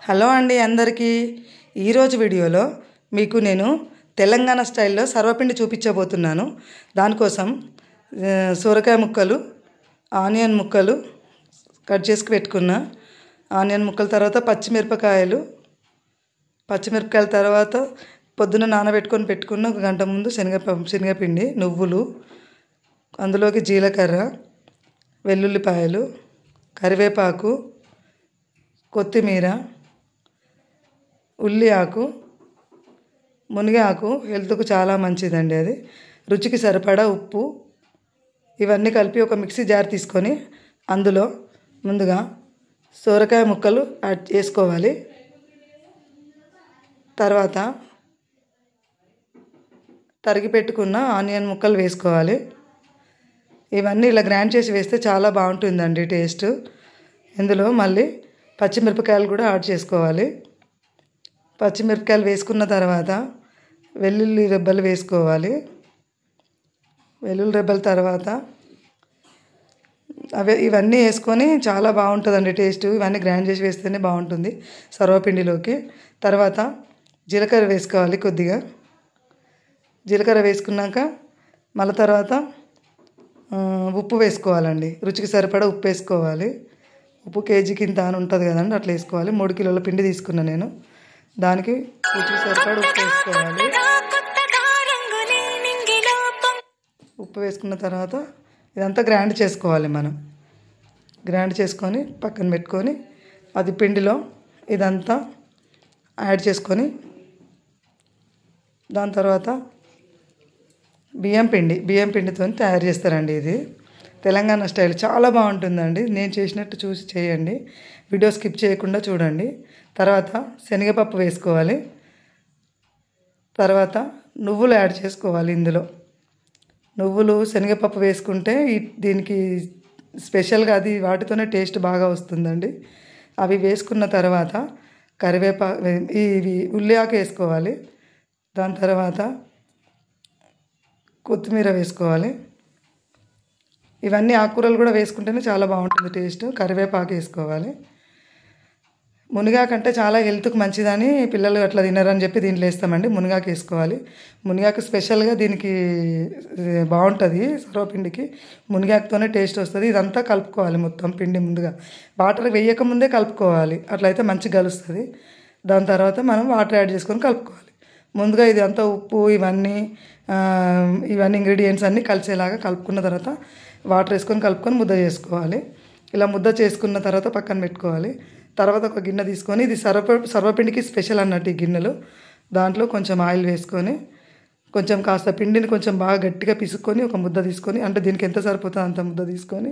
Hello అండి అందరికీ. ఈరోజు వీడియోలో మీకు నేను తెలంగాణ స్టైల్లో సర్వపిండి చూపించబోతున్నాను. దానికోసం సొరకాయ ముక్కలు, ఆనియన్ ముక్కలు కట్ చేసుకు పెట్టుకున్న ఆనియన్ ముక్కల తర్వాత పచ్చిమిరపకాయల తర్వాత పొద్దున నానబెట్టుకొని పెట్టుకున్న ఒక గంట ముందు శనగపిండి, నువ్వులు, అందులోకి జీలకర్ర, వెల్లుల్లిపాయలు, కరివేపాకు, కొత్తిమీర, ఉల్లి ఆకు, మునగ ఆకు హెల్త్కు చాలా మంచిదండి. అది రుచికి సరిపడా ఉప్పు, ఇవన్నీ కలిపి ఒక మిక్సీ జార్ తీసుకొని అందులో ముందుగా సొరకాయ ముక్కలు యాడ్ చేసుకోవాలి. తర్వాత తరిగి పెట్టుకున్న ఆనియన్ ముక్కలు వేసుకోవాలి. ఇవన్నీ ఇలా గ్రైండ్ చేసి వేస్తే చాలా బాగుంటుందండి టేస్ట్. ఇందులో మళ్ళీ పచ్చిమిరపకాయలు కూడా యాడ్ చేసుకోవాలి. పచ్చిమిరపకాయలు వేసుకున్న తర్వాత వెల్లుల్లి రెబ్బలు వేసుకోవాలి. వెల్లుల్లి రెబ్బల తర్వాత ఇవన్నీ వేసుకొని చాలా బాగుంటుందండి టేస్ట్. ఇవన్నీ గ్రైండ్ చేసి వేస్తేనే బాగుంటుంది సర్వపిండిలోకి. తర్వాత జీలకర్ర వేసుకోవాలి. కొద్దిగా జీలకర్ర వేసుకున్నాక మళ్ళీ తర్వాత ఉప్పు వేసుకోవాలండి. రుచికి సరిపడా ఉప్పు వేసుకోవాలి. ఉప్పు కేజీకి ఇంత అని ఉంటుంది కదండి, అట్లా వేసుకోవాలి. 3 కిలోల పిండి తీసుకున్నా నేను. దానికి రుచికి సరిపడా ఉప్పు వేసుకోవాలి. ఉప్పు వేసుకున్న తర్వాత ఇదంతా గ్రైండ్ చేసుకోవాలి. మనం గ్రైండ్ చేసుకొని పక్కన పెట్టుకొని అది పిండిలో ఇదంతా యాడ్ చేసుకొని దాని తర్వాత బియ్యం పిండితో తయారు చేస్తారండి. ఇది తెలంగాణ స్టైల్ చాలా బాగుంటుందండి. నేను చేసినట్టు చూసి చేయండి, వీడియో స్కిప్ చేయకుండా చూడండి. తర్వాత శనగపప్పు వేసుకోవాలి. తర్వాత నువ్వులు యాడ్ చేసుకోవాలి. ఇందులో నువ్వులు, శనగపప్పు వేసుకుంటే దీనికి స్పెషల్గా అది వాటితోనే టేస్ట్ బాగా వస్తుందండి. అవి వేసుకున్న తర్వాత ఇవి ఉల్లి ఆకు వేసుకోవాలి. దాని తర్వాత కొత్తిమీర వేసుకోవాలి. ఇవన్నీ ఆకుకూరలు కూడా వేసుకుంటేనే చాలా బాగుంటుంది టేస్ట్. కరివేపాకు వేసుకోవాలి. మునగాకు అంటే చాలా హెల్త్కి మంచిదని పిల్లలు అట్లా తినరని చెప్పి దీంట్లో వేస్తామండి. మునగాకు వేసుకోవాలి. మునగాకు స్పెషల్గా దీనికి బాగుంటుంది. సర్వపిండికి మునగాకుతోనే టేస్ట్ వస్తుంది. ఇదంతా కలుపుకోవాలి మొత్తం పిండి. ముందుగా వాటర్ వేయకముందే కలుపుకోవాలి, అట్లయితే మంచిగా కలుస్తుంది. దాని తర్వాత మనం వాటర్ యాడ్ చేసుకొని కలుపుకోవాలి. ముందుగా ఇది అంతా ఉప్పు ఇవన్నీ ఇంగ్రీడియంట్స్ అన్నీ కలిసేలాగా కలుపుకున్న తర్వాత వాటర్ వేసుకొని కలుపుకొని ముద్ద చేసుకోవాలి. ఇలా ముద్ద చేసుకున్న తర్వాత పక్కన పెట్టుకోవాలి. తర్వాత ఒక గిన్నె తీసుకొని, ఇది సర్వపిండికి స్పెషల్ అన్నట్టు ఈ గిన్నెలు, దాంట్లో కొంచెం ఆయిల్ వేసుకొని కాస్త పిండిని కొంచెం బాగా గట్టిగా పిసుక్కొని ఒక ముద్ద తీసుకొని, అంటే దీనికి ఎంత సరిపోతుందో అంత ముద్ద తీసుకొని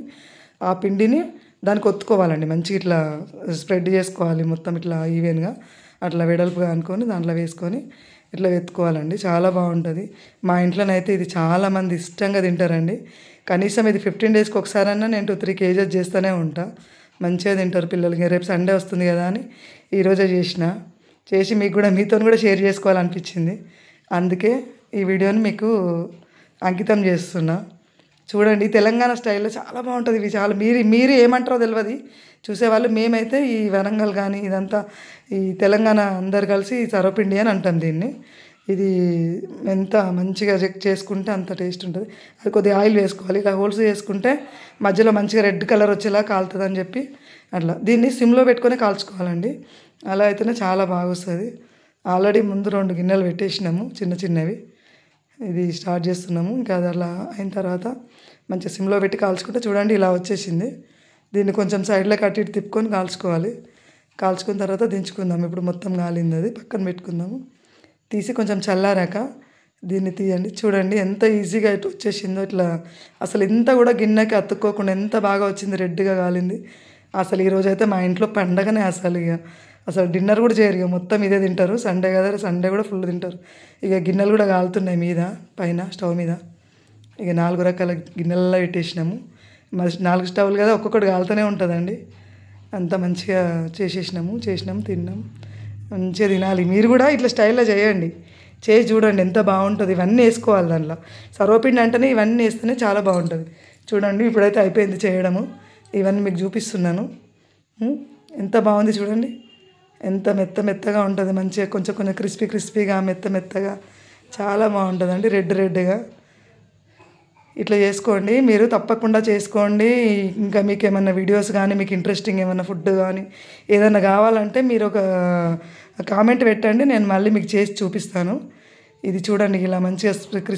ఆ పిండిని దానికి ఒత్తుకోవాలండి. మంచిగా ఇట్లా స్ప్రెడ్ చేసుకోవాలి మొత్తం ఇట్లా ఈవెన్గా, అట్లా వెడల్పుగా అనుకొని దాంట్లో వేసుకొని ఇట్లా వెతుకోవాలండి. చాలా బాగుంటుంది. మా ఇంట్లోనైతే ఇది చాలామంది ఇష్టంగా తింటారండి. కనీసం ఇది 15 డేస్కి ఒకసారన్నా నేను 2-3 కేజెస్ చేస్తూనే ఉంటా. మంచిగా తింటారు పిల్లలకి. రేపు సండే వస్తుంది కదా అని ఈరోజే చేసి మీకు కూడా మీతో కూడా షేర్ చేసుకోవాలనిపించింది. అందుకే ఈ వీడియోని మీకు అంకితం చేస్తున్నా. చూడండి, తెలంగాణ స్టైల్లో చాలా బాగుంటుంది. ఇవి చాలా మీరు ఏమంటారో తెలియదు చూసేవాళ్ళు. మేమైతే ఈ వరంగల్ కానీ ఇదంతా ఈ తెలంగాణ అందరు కలిసి సర్వపిండి అని అంటాం దీన్ని. ఇది ఎంత మంచిగా చేసుకుంటే అంత టేస్ట్ ఉంటుంది. అది కొద్దిగా ఆయిల్ వేసుకోవాలి. ఇలా హోల్స్ వేసుకుంటే మధ్యలో మంచిగా రెడ్ కలర్ వచ్చేలా కాలుతుంది అని చెప్పి అట్లా దీన్ని సిమ్లో పెట్టుకొని కాల్చుకోవాలండి. అలా అయితేనే చాలా బాగా వస్తుంది. ఆల్రెడీ ముందు 2 గిన్నెలు పెట్టేసినాము చిన్నవి. ఇది స్టార్ట్ చేస్తున్నాము. ఇంకా అది అలా అయిన తర్వాత మంచిగా సిమ్లో పెట్టి కాల్చుకుంటే చూడండి ఇలా వచ్చేసింది. దీన్ని కొంచెం సైడ్లోకి అటు ఇటు తిప్పుకొని కాల్చుకోవాలి. కాల్చుకున్న తర్వాత దించుకుందాం. ఇప్పుడు మొత్తం కాలింది, అది పక్కన పెట్టుకుందాము. తీసి కొంచెం చల్లారాక దీన్ని తీయండి. చూడండి ఎంత ఈజీగా ఇటు వచ్చేసిందో. ఇట్లా అసలు ఇంత కూడా గిన్నెకి అతుక్కోకుండా ఎంత బాగా వచ్చింది, రెడ్గా కాలింది. అసలు ఈరోజు అయితే మా ఇంట్లో పండగనే. అసలు డిన్నర్ కూడా చేయరు, ఇక మొత్తం ఇదే తింటారు. సండే కదా, సండే కూడా ఫుల్ తింటారు. ఇక గిన్నెలు కూడా కాలుతున్నాయి మీద పైన స్టవ్ మీద. ఇక 4 రకాల గిన్నెలలో పెట్టేసినాము. 4 స్టవ్లు కదా, ఒక్కొక్కటి కాలుతూనే ఉంటుందండి. అంత మంచిగా చేసినాము, తిన్నాం. మంచిగా తినాలి. మీరు కూడా ఇట్లా స్టైల్లో చేయండి, చేసి చూడండి ఎంత బాగుంటుంది. ఇవన్నీ వేసుకోవాలి దాంట్లో. సర్వపిండి అంటేనే ఇవన్నీ వేస్తేనే చాలా బాగుంటుంది. చూడండి ఇప్పుడైతే అయిపోయింది చేయడము. ఇవన్నీ మీకు చూపిస్తున్నాను. ఎంత బాగుంది చూడండి, ఎంత మెత్తగా ఉంటుంది, మంచిగా కొంచెం కొంచెం క్రిస్పీగా మెత్తగా చాలా బాగుంటుందండి, రెడ్గా. ఇట్లా చేసుకోండి, మీరు తప్పకుండా చేసుకోండి. ఇంకా మీకు ఏమన్నా వీడియోస్ కానీ, మీకు ఇంట్రెస్టింగ్ ఏమన్నా ఫుడ్ కానీ ఏదైనా కావాలంటే మీరు ఒక కామెంట్ పెట్టండి, నేను మళ్ళీ మీకు చేసి చూపిస్తాను. ఇది చూడండి ఇలా మంచిగా క్రిస్పీ